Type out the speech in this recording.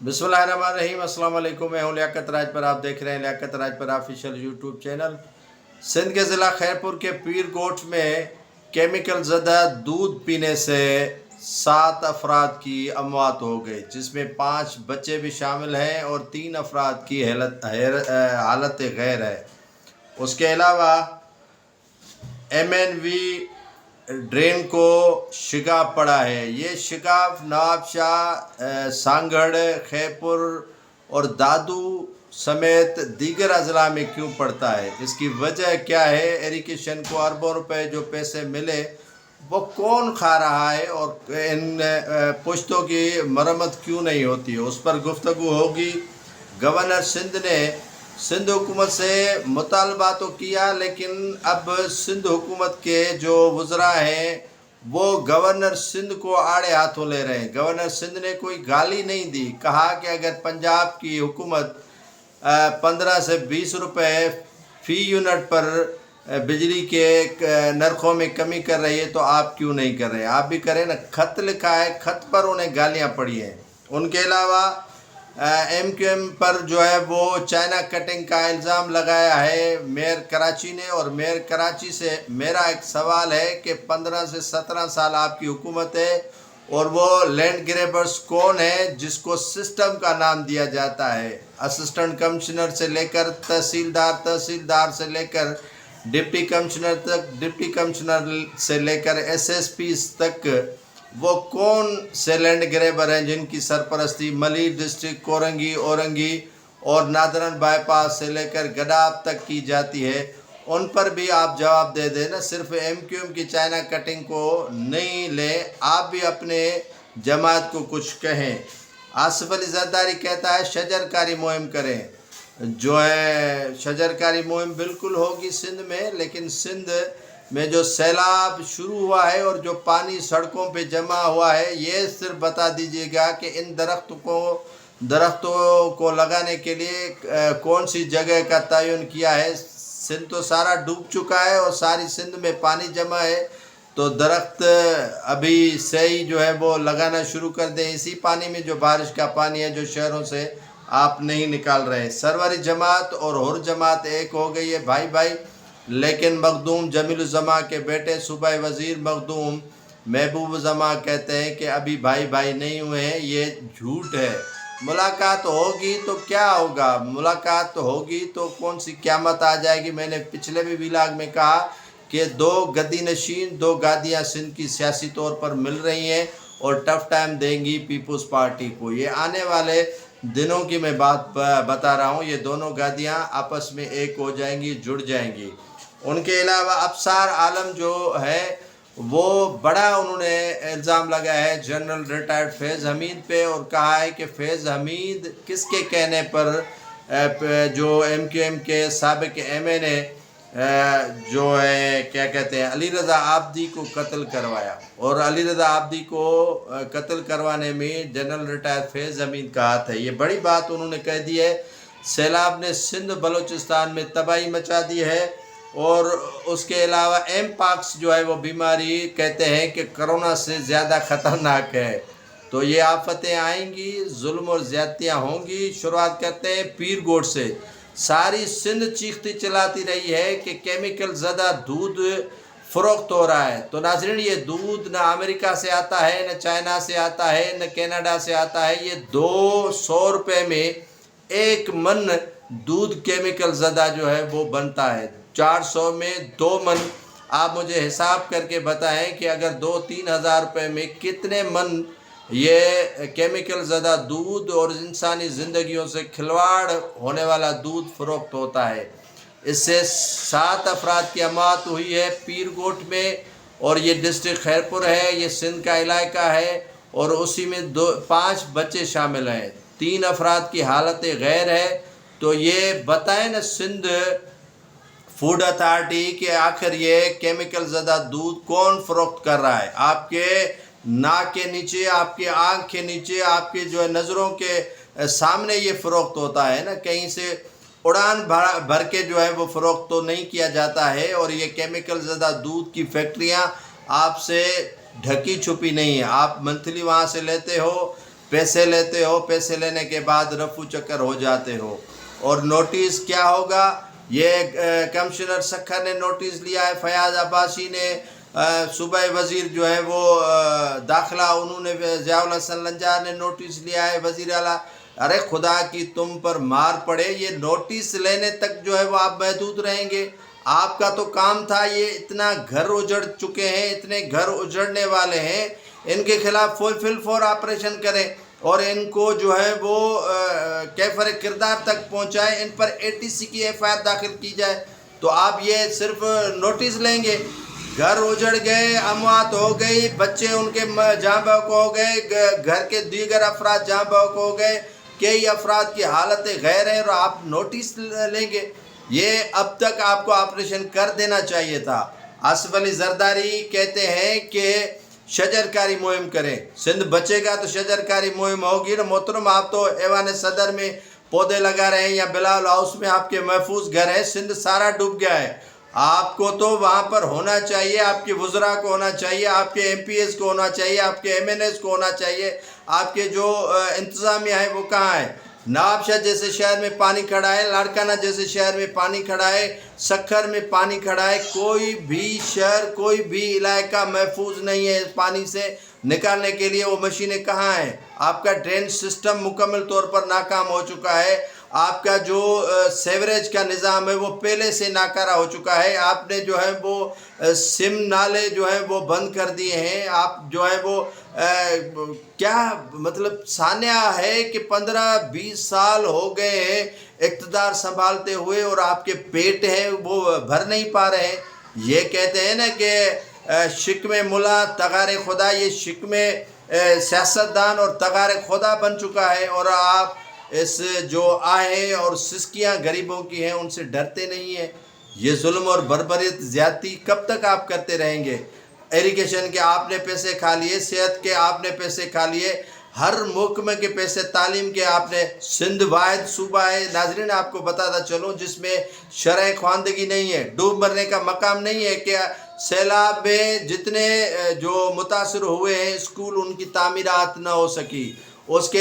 बिस्मिल्लाहिर्रहमानिर्रहीम। अस्सलाम वालेकुम। मैं हूं लियाकत राज पर, आप देख रहे हैं लियाकत राज पर ऑफिशियल यूट्यूब चैनल। सिंध के ज़िला खैरपुर के पीर गोठ में केमिकल ज़दा दूध पीने से 7 अफराद की अमवात हो गई, जिसमें 5 बच्चे भी शामिल हैं और 3 अफराद की हालत गैर है। उसके अलावा MNV ड्रेन को शिगाफ पड़ा है। ये शिगाफ नवाबशाह, सांगढ़, खैपुर और दादू समेत दीगर अजला में क्यों पड़ता है? इसकी वजह क्या है? इरिगेशन को अरबों रुपए जो पैसे मिले वो कौन खा रहा है और इन पुश्तों की मरम्मत क्यों नहीं होती है? उस पर गुफ्तगू होगी। गवर्नर सिंध ने सिंध हुकूमत से मुतालबा तो किया, लेकिन अब सिंध हुकूमत के जो वज़रा हैं वो गवर्नर सिंध को आड़े हाथों ले रहे हैं। गवर्नर सिंध ने कोई गाली नहीं दी, कहा कि अगर पंजाब की हुकूमत 15 से 20 रुपए फ़ी यूनिट पर बिजली के नरखों में कमी कर रही है तो आप क्यों नहीं कर रहे हैं? आप भी करें ना। खत लिखा है, खत पर उन्हें गालियाँ पड़ी हैं। उनके अलावा MQM पर जो है वो चाइना कटिंग का इल्ज़ाम लगाया है मेयर कराची ने। और मेयर कराची से मेरा एक सवाल है कि 15 से 17 साल आपकी हुकूमत है और वो लैंड ग्रेबर्स कौन है जिसको सिस्टम का नाम दिया जाता है? असिस्टेंट कमिश्नर से लेकर तहसीलदार, तहसीलदार से लेकर डिप्टी कमिश्नर तक, डिप्टी कमिश्नर से लेकर SSP तक वो कौन से लैंड ग्रेबर हैं जिनकी सरपरस्ती मलीर डिस्ट्रिक्ट, कोरंगी, औरंगी और नादरन बाईपास से लेकर गडाब तक की जाती है? उन पर भी आप जवाब दे दें ना। सिर्फ MQM की चाइना कटिंग को नहीं लें, आप भी अपने जमात को कुछ कहें। आसिफ अली जरदारी कहता है शजरकारी मुहिम करें। जो है शजरकारी मुहिम बिल्कुल होगी सिंध में, लेकिन सिंध में जो सैलाब शुरू हुआ है और जो पानी सड़कों पे जमा हुआ है, ये सिर्फ बता दीजिएगा कि इन दरख्तों को लगाने के लिए कौन सी जगह का तयन किया है। सिंध तो सारा डूब चुका है और सारी सिंध में पानी जमा है, तो दरख्त अभी से ही जो है वो लगाना शुरू कर दें। इसी पानी में जो बारिश का पानी है जो शहरों से आप नहीं निकाल रहे। सरवरी जमात और हुर जमात एक हो गई है भाई भाई, लेकिन मखदूम जमीलुज़्ज़मा के बेटे सूबाई वज़ीर मखदूम महबूबुज़्ज़मा कहते हैं कि अभी भाई भाई नहीं हुए हैं। ये झूठ है। मुलाकात होगी तो क्या होगा? मुलाकात तो होगी तो कौन सी क़यामत आ जाएगी? मैंने पिछले भी व्लॉग में कहा कि 2 गद्दी नशीन, 2 गादियाँ सिंध की सियासी तौर पर मिल रही हैं और टफ टाइम देंगी पीपल्स पार्टी को। ये आने वाले दिनों की मैं बात बता रहा हूँ। ये दोनों गादियाँ आपस में एक हो जाएंगी, जुड़ जाएंगी। उनके अलावा अफसार आलम जो है वो बड़ा उन्होंने इल्ज़ाम लगाया है जनरल रिटायर्ड फैज़ हमीद पे और कहा है कि फैज़ हमीद किसके कहने पर जो MQM के साबिक MNA जो है क्या कहते हैं अली रज़ा आब्दी को कत्ल करवाया। और अली रज़ा आब्दी को कत्ल करवाने में जनरल रिटायर्ड फैज़ हमीद का हाथ है। ये बड़ी बात उन्होंने कह दी है। सैलाब ने सिंध बलूचिस्तान में तबाही मचा दी है। और उसके अलावा M-Pox जो है वो बीमारी कहते हैं कि कोरोना से ज़्यादा ख़तरनाक है। तो ये आफतें आएंगी, जुल्म और ज़्यादतियाँ होंगी। शुरुआत करते हैं पीर गोठ से। सारी सिंध चीखती चिल्लाती रही है कि केमिकल ज़दा दूध फ़रोख्त हो रहा है। तो नाज़रीन, ये दूध न अमेरिका से आता है, न चाइना से आता है, न कनाडा से आता है। ये 200 रुपये में 1 मन दूध केमिकल ज़दा जो है वो बनता है। 400 में 2 मन। आप मुझे हिसाब करके बताएं कि अगर 2-3 हज़ार रुपये में कितने मन ये केमिकल ज़दा दूध और इंसानी ज़िंदगियों से खिलवाड़ होने वाला दूध फ़रोख्त होता है। इससे 7 अफराद की अमवात हुई है पीर गोठ में, और ये डिस्ट्रिक्ट खैरपुर है, ये सिंध का इलाका है और उसी में 5 बच्चे शामिल हैं। 3 अफराद की हालत गैर है। तो ये बताएं ना सिंध फूड अथॉरिटी कि आखिर ये केमिकल ज़दा दूध कौन फ़रोख्त कर रहा है? आपके नाक के नीचे, आपके आँख के नीचे, आपके जो है नज़रों के सामने ये फ़रोख्त होता है ना। कहीं से उड़ान भर के जो है वो फ़रोख्त तो नहीं किया जाता है। और ये केमिकल ज़दा दूध की फैक्ट्रियाँ आपसे ढकी छुपी नहीं है। आप मंथली वहाँ से लेते हो, پیسے لیتے ہو, پیسے لینے کے بعد رفو چکر ہو جاتے ہو. اور نوٹس کیا ہوگا؟ یہ کمشنر سکھر نے نوٹس لیا ہے, فیاض عباسی نے, صوبائی وزیر جو ہے وہ داخلہ انہوں نے, ضیاء الحسن لنجار نے نوٹس لیا ہے, وزیر اعلیٰ. ارے خدا کی تم پر مار پڑے, یہ نوٹس لینے تک جو ہے وہ آپ محدود رہیں گے؟ آپ کا تو کام تھا, یہ اتنا گھر اجڑ چکے ہیں, اتنے گھر اجڑنے والے ہیں, ان کے خلاف فل فور آپریشن کریں اور ان کو جو ہے وہ کیفر کردار تک پہنچائیں, ان پر ATC کی FIR داخل کی جائے. تو آپ یہ صرف نوٹس لیں گے؟ گھر اجڑ گئے, اموات ہو گئی, بچے ان کے جاں بحق ہو گئے, گھر کے دیگر افراد جاں بحق ہو گئے, کئی افراد کی حالت غیر ہے, اور آپ نوٹس لیں گے؟ یہ اب تک آپ کو آپریشن کر دینا چاہیے تھا. آصف علی زرداری کہتے ہیں کہ شجرکاری مہم کریں, سندھ بچے گا تو شجرکاری مہم ہوگی نا محترم. آپ تو ایوان صدر میں پودے لگا رہے ہیں یا بلال ہاؤس میں آپ کے محفوظ گھر ہیں, سندھ سارا ڈوب گیا ہے. آپ کو تو وہاں پر ہونا چاہیے, آپ کے وزراء کو ہونا چاہیے, آپ کے MPs کو ہونا چاہیے, آپ کے MNAs کو ہونا چاہیے. آپ کے جو انتظامیہ ہیں وہ کہاں ہیں؟ نواب شاہ جیسے شہر میں پانی کھڑا ہے, لاڑکانہ جیسے شہر میں پانی کھڑا ہے, سکھر میں پانی کھڑا ہے. کوئی بھی شہر, کوئی بھی علاقہ محفوظ نہیں ہے اس پانی سے نکالنے کے لیے. وہ مشینیں کہاں ہیں؟ آپ کا ڈرین سسٹم مکمل طور پر ناکام ہو چکا ہے. آپ کا جو سیوریج کا نظام ہے وہ پہلے سے ناکارہ ہو چکا ہے. آپ نے جو ہے وہ سم نالے جو ہیں وہ بند کر دیے ہیں. آپ جو ہے وہ کیا مطلب سانحہ ہے کہ 15-20 سال ہو گئے ہیں اقتدار سنبھالتے ہوئے, اور آپ کے پیٹ ہیں وہ بھر نہیں پا رہے ہیں. یہ کہتے ہیں نا کہ شکم ملا تغار خدا, یہ شکم سیاستدان اور تغار خدا بن چکا ہے. اور آپ اس جو آہیں اور سسکیاں غریبوں کی ہیں ان سے ڈرتے نہیں ہیں. یہ ظلم اور بربریت زیادتی کب تک آپ کرتے رہیں گے؟ ایریگیشن کے آپ نے پیسے کھا لیے, صحت کے آپ نے پیسے کھا لیے, ہر محکمے کے پیسے, تعلیم کے آپ نے. سندھ واحد صوبہ ہے ناظرین, آپ کو بتاتا چلوں, جس میں شرح خواندگی نہیں ہے, ڈوب مرنے کا مقام نہیں ہے کہ سیلاب میں جتنے جو متاثر ہوئے ہیں اسکول ان کی تعمیرات نہ ہو سکی. اس کے